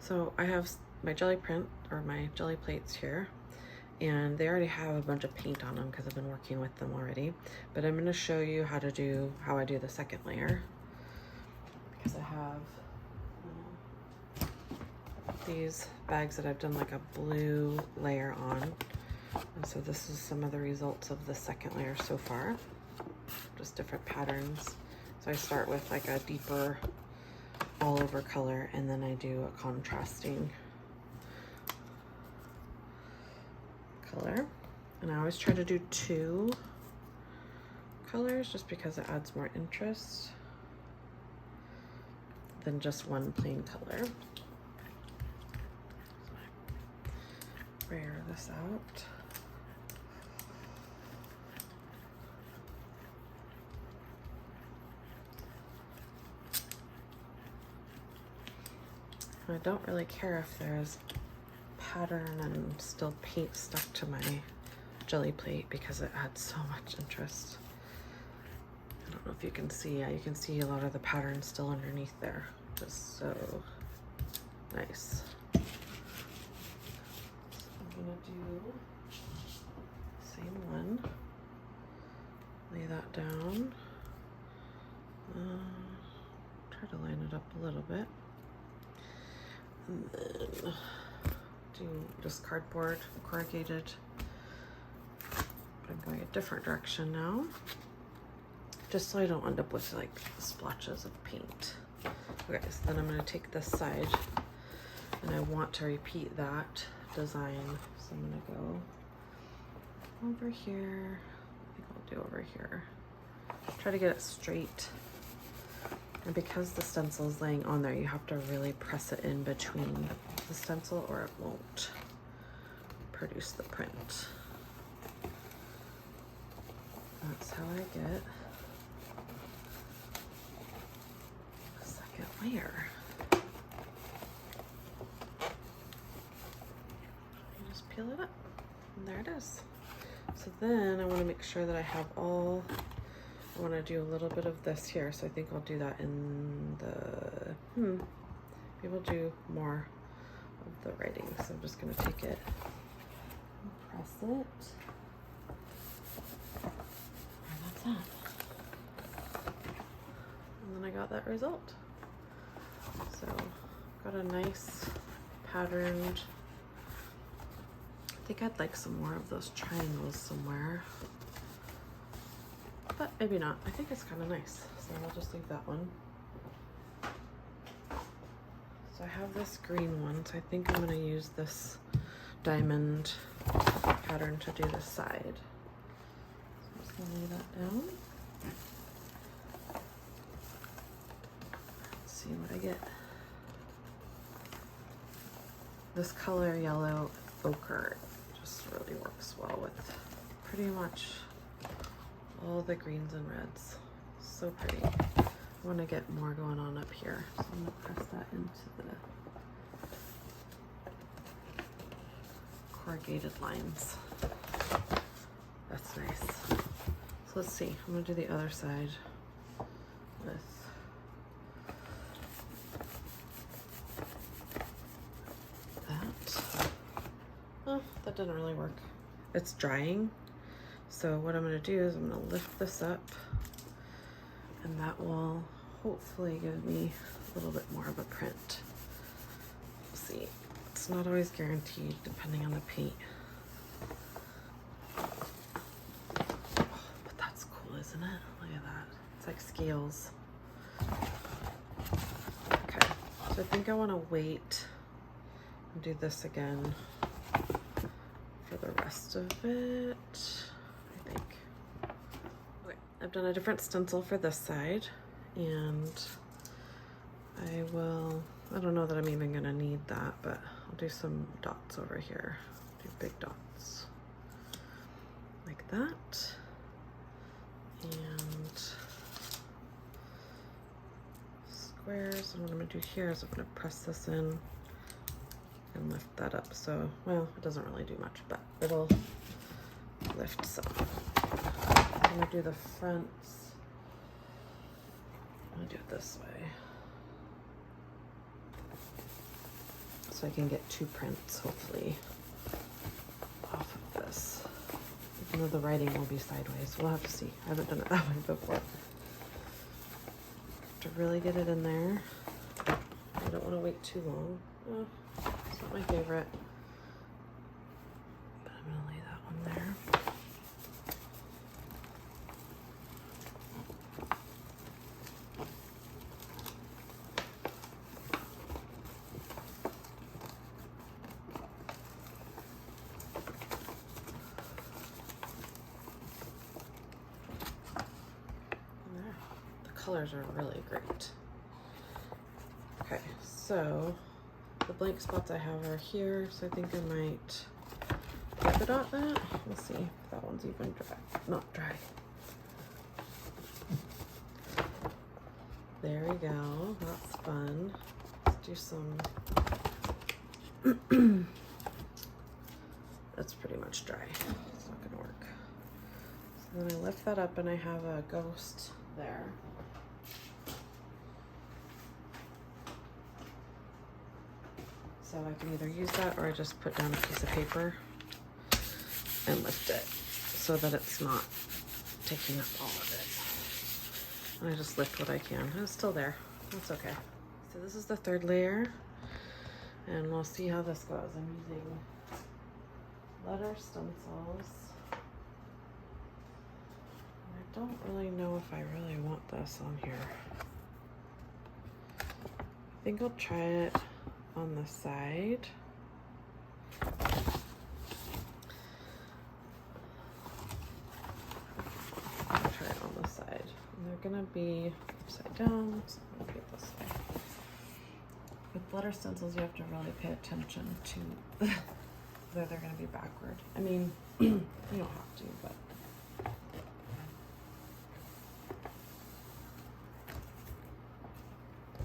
So I have my jelly print or my jelly plates here, and they already have a bunch of paint on them because I've been working with them already. But I'm going to show you how I do the second layer, because I have these bags that I've done like a blue layer on. And so this is some of the results of the second layer so far, just different patterns. So I start with like a deeper all over color, and then I do a contrasting color. And I always try to do 2 colors just because it adds more interest than just one plain color. Layer this out. I don't really care if there's pattern and still paint stuck to my jelly plate because it adds so much interest. I don't know if you can see, yeah, you can see a lot of the pattern still underneath there, which is so nice. So I'm gonna do the same one, lay that down, try to line it up a little bit. And then do just cardboard, corrugated. I'm going a different direction now, just so I don't end up with like splotches of paint. Okay, so then I'm going to take this side, and I want to repeat that design. So I'm going to go over here. I think I'll do over here. Try to get it straight. And because the stencil is laying on there, you have to really press it in between the stencil or it won't produce the print. That's how I get the second layer. You just peel it up, and there it is. So then I want to make sure that I have all, I want to do a little bit of this here, so I think I'll do that in the, maybe we'll do more of the writing. So I'm just going to take it and press it. And that's that. And then I got that result. So got a nice patterned, I think I'd like some more of those triangles somewhere. But maybe not. I think it's kind of nice. So I'll just leave that one. So I have this green one. So I think I'm going to use this diamond pattern to do the side. So I'm just going to lay that down. Let's see what I get. This color, yellow ochre, just really works well with pretty much all the greens and reds. So pretty. I want to get more going on up here, so I'm going to press that into the corrugated lines. That's nice. So let's see. I'm going to do the other side with that. Oh, that didn't really work. It's drying. So what I'm going to do is I'm going to lift this up, and that will hopefully give me a little bit more of a print. We'll see. It's not always guaranteed depending on the paint. Oh, but that's cool, isn't it? Look at that. It's like scales. Okay, so I think I want to wait and do this again for the rest of it. I've done a different stencil for this side, and I don't know that I'm even gonna need that, but I'll do some dots over here. Do big dots like that. And squares, and what I'm gonna do here is I'm gonna press this in and lift that up. So, well, it doesn't really do much, but it'll lift some. I'm gonna do the fronts. I'm gonna do it this way. so I can get 2 prints, hopefully, off of this. Even though the writing will be sideways. We'll have to see. I haven't done it that way before. To really get it in there. I don't want to wait too long. Oh, it's not my favorite. But I'm going to lay that one there. Colors are really great. Okay, so the blank spots I have are here, so I think I might polka dot that. We'll see if that one's even dry. Not dry. There we go. That's fun. Let's do some. That's pretty much dry. It's not gonna work. So then I lift that up and I have a ghost there. So I can either use that or I just put down a piece of paper and lift it so that it's not taking up all of it. And I just lift what I can. And it's still there. That's okay. So this is the 3rd layer and we'll see how this goes. I'm using letter stencils. And I don't really know if I really want this on here. I think I'll try it on the side. I'll try it on the side. And they're gonna be upside down, so I'm gonna be this way. With letter stencils, you have to really pay attention to whether they're gonna be backward. I mean, you don't have to, but.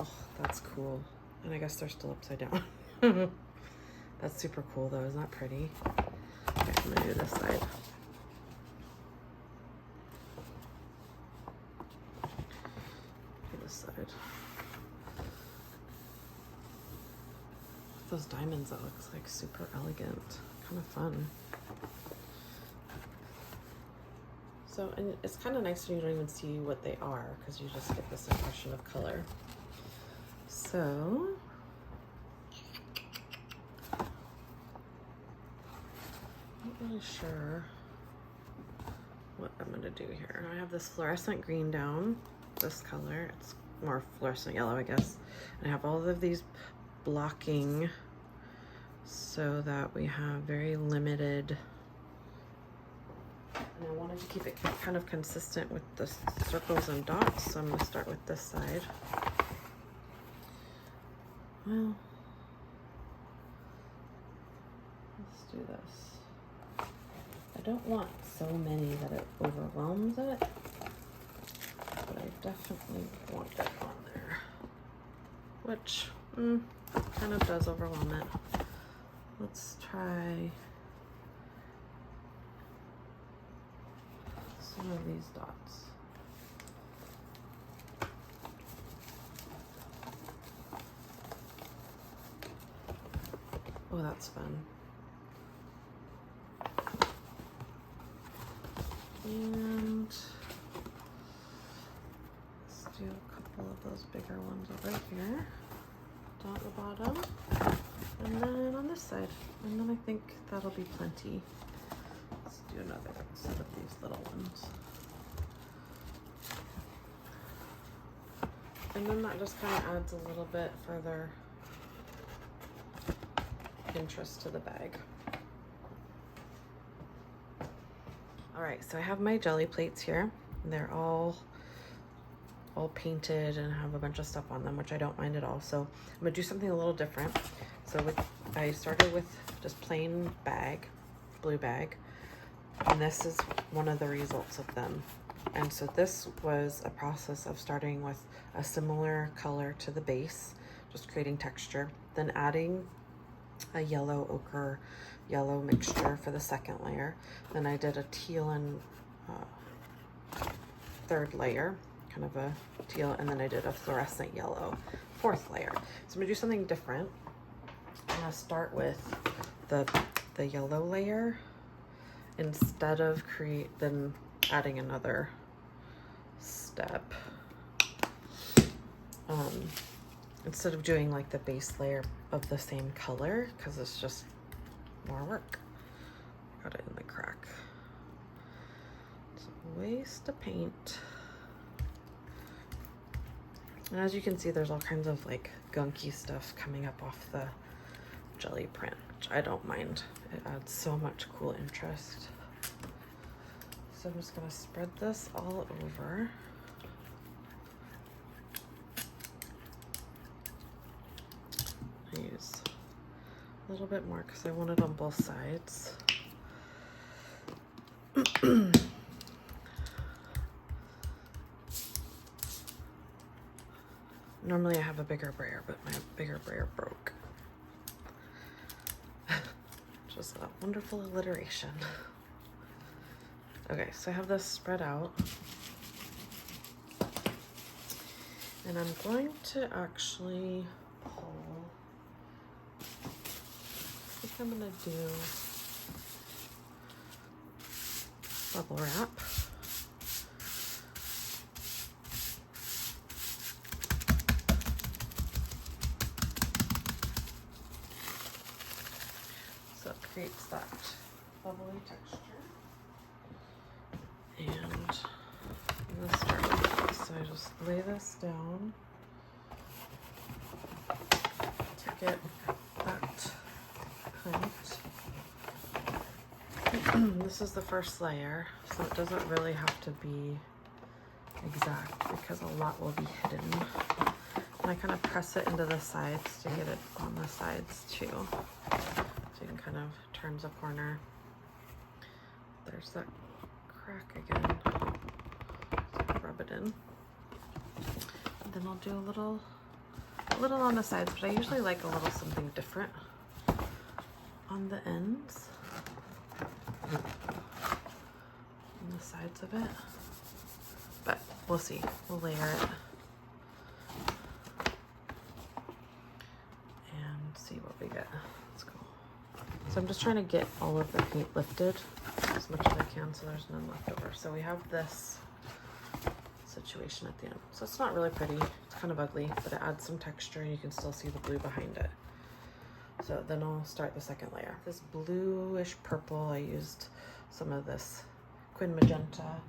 Oh, that's cool. And I guess they're still upside down. That's super cool though, isn't that pretty? Okay, I'm gonna do this side. Do this side. With those diamonds, that looks like super elegant. Kind of fun. So, and it's kind of nice when you don't even see what they are, because you just get this impression of color. So, not really sure what I'm gonna do here. I have this fluorescent green down, this color. It's more fluorescent yellow, I guess. And I have all of these blocking so that we have very limited. And I wanted to keep it kind of consistent with the circles and dots, so I'm gonna start with this side. Well, let's do this. I don't want so many that it overwhelms it, but I definitely want it on there, which kind of does overwhelm it. Let's try some of these dots. Oh, that's fun. And let's do a couple of those bigger ones over here, down the bottom, and then on this side. And then I think that'll be plenty. Let's do another set of these little ones. And then that just kind of adds a little bit further interest to the bag. All right, so I have my jelly plates here. And they're all painted and have a bunch of stuff on them, which I don't mind at all. So I'm gonna do something a little different. So I started with just plain bag, blue bag, and this is one of the results of them. And so this was a process of starting with a similar color to the base, just creating texture, then adding a yellow ochre yellow mixture for the 2nd layer. Then I did a teal and 3rd layer, kind of a teal, and then I did a fluorescent yellow 4th layer. So I'm gonna do something different. I'm gonna start with the yellow layer instead of then adding another step. Instead of doing like the base layer of the same color, because it's just more work. Got it in the crack. It's a waste of paint. And as you can see, there's all kinds of like gunky stuff coming up off the jelly print, which I don't mind. It adds so much cool interest. So I'm just gonna spread this all over. I use a little bit more because I want it on both sides. Normally I have a bigger brayer, but my bigger brayer broke. Just a wonderful alliteration. Okay, so I have this spread out. And I'm going to actually pull, I think I'm gonna do bubble wrap. So it creates that bubbly texture. And I'm gonna start with this. So I just lay this down to get that print. This is the first layer, so it doesn't really have to be exact because a lot will be hidden. And I kind of press it into the sides to get it on the sides too. So you can kind of turn the corner. There's that crack again. So rub it in. And then I'll do a little on the sides, but I usually like a little something different on the ends. On the sides of it. But we'll see. We'll layer it. And see what we get. Let's go. So I'm just trying to get all of the paint lifted as much as I can so there's none left over. So we have this situation at the end. So it's not really pretty. It's kind of ugly, but it adds some texture and you can still see the blue behind it. So then I'll start the second layer. This bluish purple, I used some of this Quin Magenta.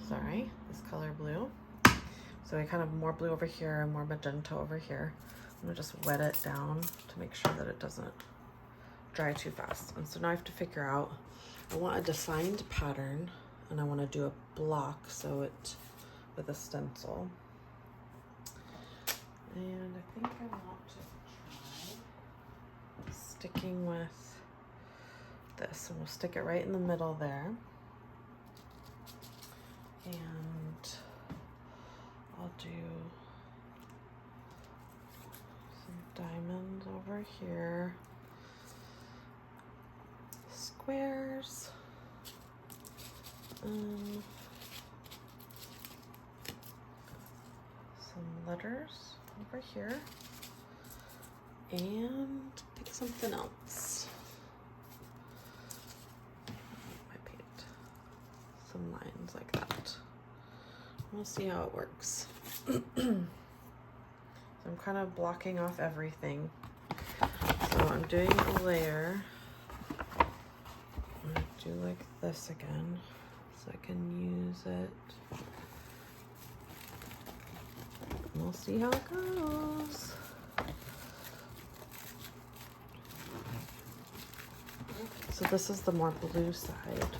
Sorry, this color blue. So I kind of more blue over here and more magenta over here. I'm gonna just wet it down to make sure that it doesn't dry too fast. And so now I have to figure out, I want a defined pattern and I want to do a block so it with a stencil. And I think I want to try sticking with this, and we'll stick it right in the middle there. And I'll do some diamonds over here, squares, some letters over here, and pick something else. My paint, some lines like that. We'll see how it works. So I'm kind of blocking off everything. So I'm doing a layer. I'm gonna do like this again so I can use it. We'll see how it goes. So this is the more blue side.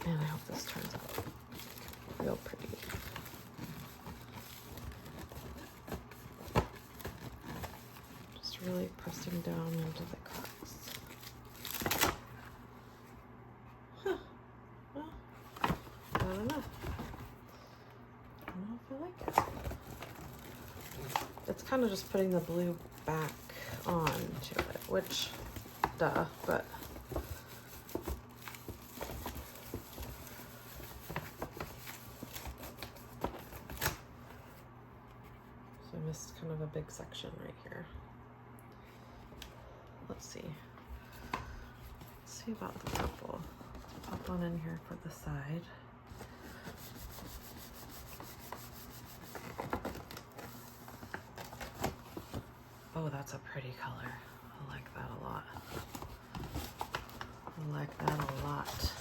And I hope this turns out real pretty. Just really pressing down into the cracks. Huh. Well, I don't know. I don't know if I like it. It's kind of just putting the blue back on to it, which, duh, but kind of a big section right here. Let's see. Let's see about the purple. Pop one in here for the side. Oh, that's a pretty color. I like that a lot. I like that a lot.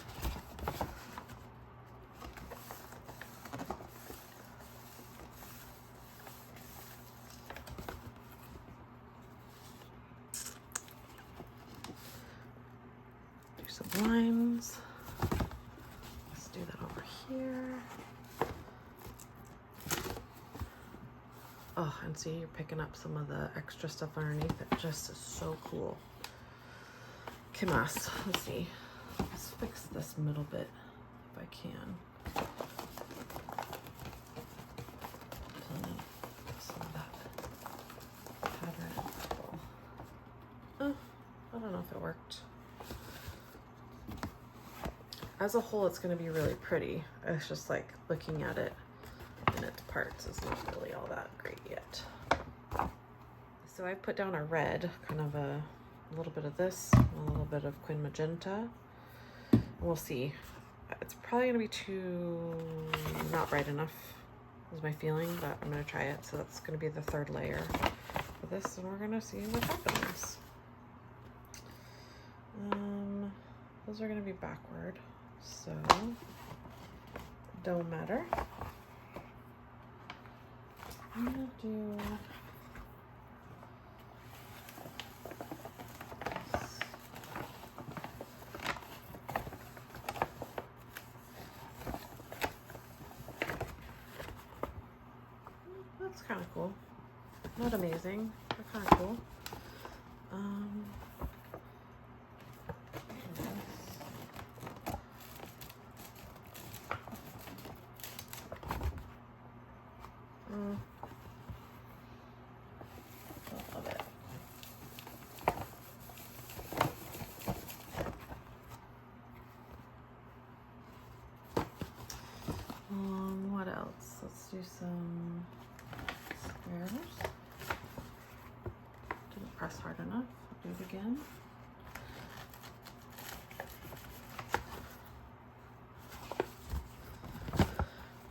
Do some lines. Let's do that over here. Oh, and see, you're picking up some of the extra stuff underneath. It just is so cool. ¿Qué más? Let's see. Let's fix this middle bit if I can. Some of that pattern. Oh, I don't know if it worked. As a whole, it's going to be really pretty. It's just like looking at it in its parts is not really all that great yet. So I put down a red, kind of a little bit of this, a little bit of Quin Magenta. We'll see. It's probably gonna be too not bright enough is my feeling, but I'm gonna try it. So that's gonna be the third layer for this, and we're gonna see what happens. Those are gonna be backward, so don't matter. I'm gonna do this. That's kind of cool. Not amazing, but kind of cool. Love it. What else? Let's do some squares. Didn't press hard enough. Do it again.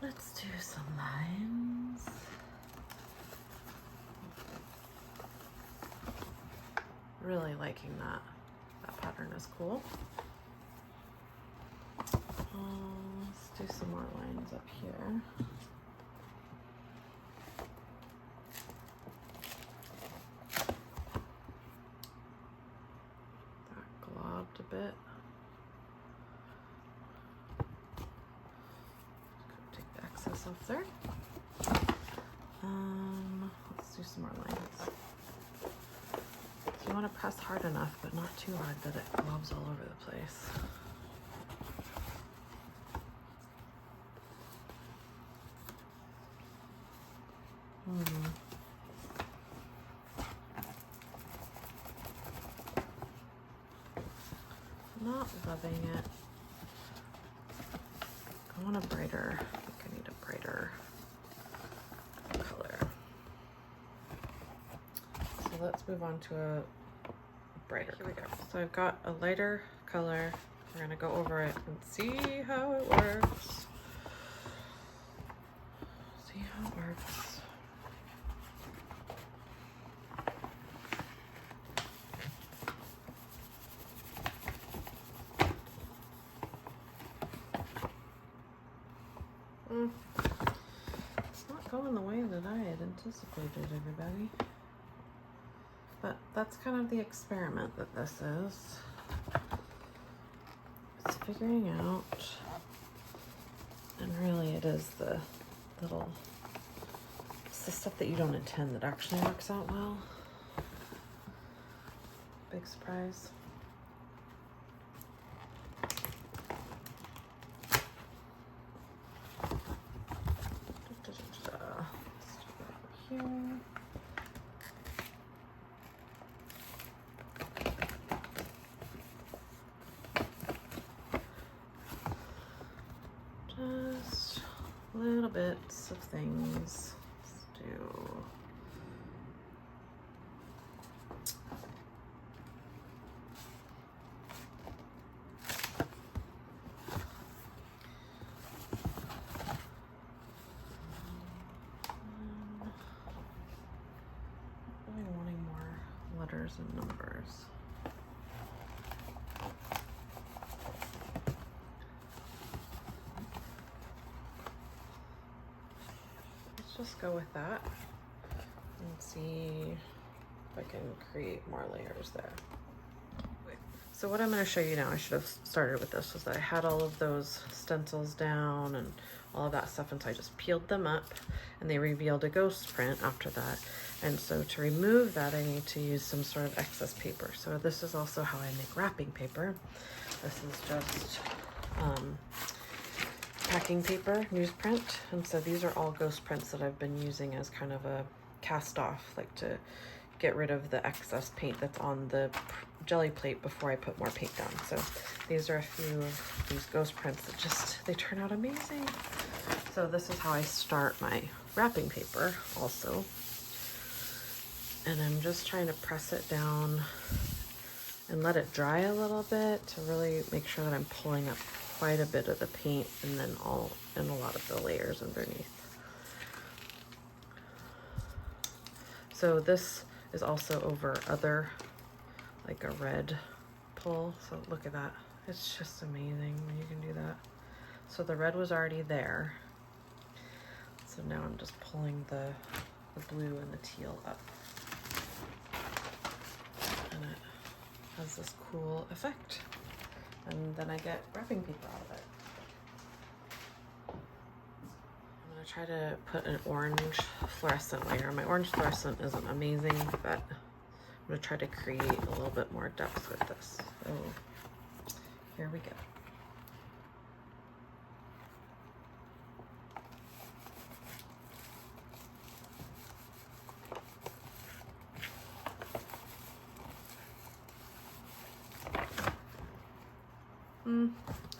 Let's do some lines. Really liking that. That pattern is cool. Let's do some more lines up here. That globbed a bit. Take the excess off there. Let's do some more lines. You want to press hard enough, but not too hard that it globs all over the place. Not loving it. I want a brighter, I think I need a brighter color. So let's move on to a brighter. Here we go. So I've got a lighter color. We're gonna go over it and see how it works. See how it works. It's not going the way that I had anticipated, everybody. But that's kind of the experiment that this is. It's figuring out, and really it is the little, it's the stuff that you don't intend that actually works out well. Big surprise. Here. Just little bits of things. Let's do letters and numbers. Let's just go with that and see if I can create more layers there. So what I'm going to show you now, I should have started with this, was that I had all of those stencils down and all of that stuff, and so I just peeled them up and they revealed a ghost print after that. And so to remove that, I need to use some sort of excess paper. So this is also how I make wrapping paper. This is just packing paper, newsprint. And so these are all ghost prints that I've been using as kind of a cast off, like to get rid of the excess paint that's on the jelly plate before I put more paint down. So these are a few of these ghost prints that just, they turn out amazing. So this is how I start my wrapping paper also. And I'm just trying to press it down and let it dry a little bit to really make sure that I'm pulling up quite a bit of the paint and then a lot of the layers underneath. So this is also over other, like a red pull. So look at that. It's just amazing when you can do that. So the red was already there. So now I'm just pulling the blue and the teal up. And it has this cool effect. And then I get wrapping paper out of it. I'm gonna try to put an orange fluorescent layer. My orange fluorescent isn't amazing, but I'm gonna try to create a little bit more depth with this. So here we go.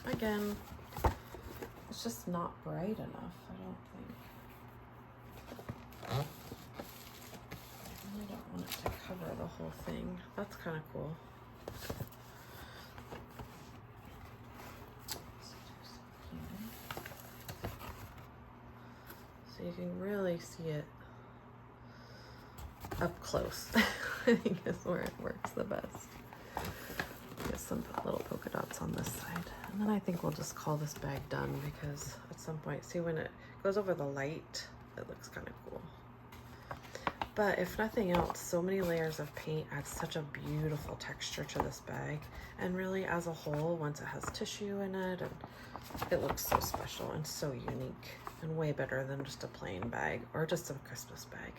Again, it's just not bright enough, I don't think. I don't want it to cover the whole thing. That's kind of cool. So you can really see it up close. I think is where it works the best. Get some little polka dots on this side. And then I think we'll just call this bag done, because at some point, see, when it goes over the light, it looks kind of cool. But if nothing else, so many layers of paint adds such a beautiful texture to this bag. And really, as a whole, once it has tissue in it, and it looks so special and so unique and way better than just a plain bag or just a Christmas bag.